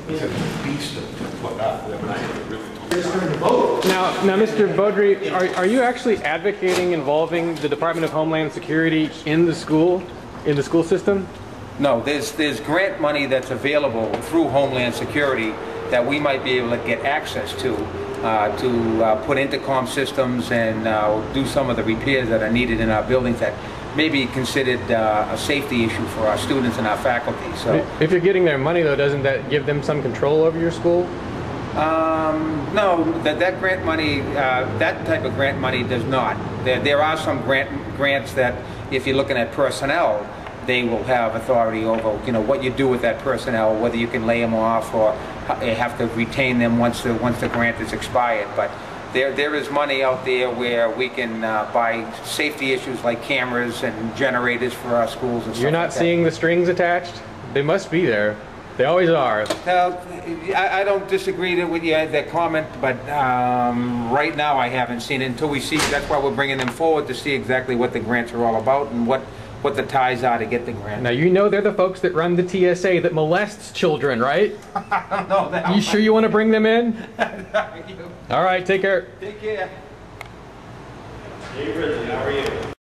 It's a beast to put up. Now, Mr. Beaudry, are you actually advocating involving the Department of Homeland Security in the school system? No, there's grant money that's available through Homeland Security that we might be able to get access to put intercom systems and do some of the repairs that are needed in our buildings that may be considered a safety issue for our students and our faculty. So, if you're getting their money, though, doesn't that give them some control over your school? No, that grant money, that type of grant money does not. There are some grants that, if you're looking at personnel, they will have authority over, you know, what you do with that personnel, whether you can lay them off or have to retain them once the grant is expired. But there is money out there where we can buy safety issues like cameras and generators for our schools and stuff. You're not seeing the strings attached? They must be there. They always are. Now, I don't disagree with you that comment, but right now I haven't seen it until we see. That's why we're bringing them forward, to see exactly what the grants are all about and what the ties are to get the grant. Now, you know they're the folks that run the TSA that molests children, right? I don't know that. You sure you want to bring them in? All right, take care. Take care. Hey, Ridley, how are you?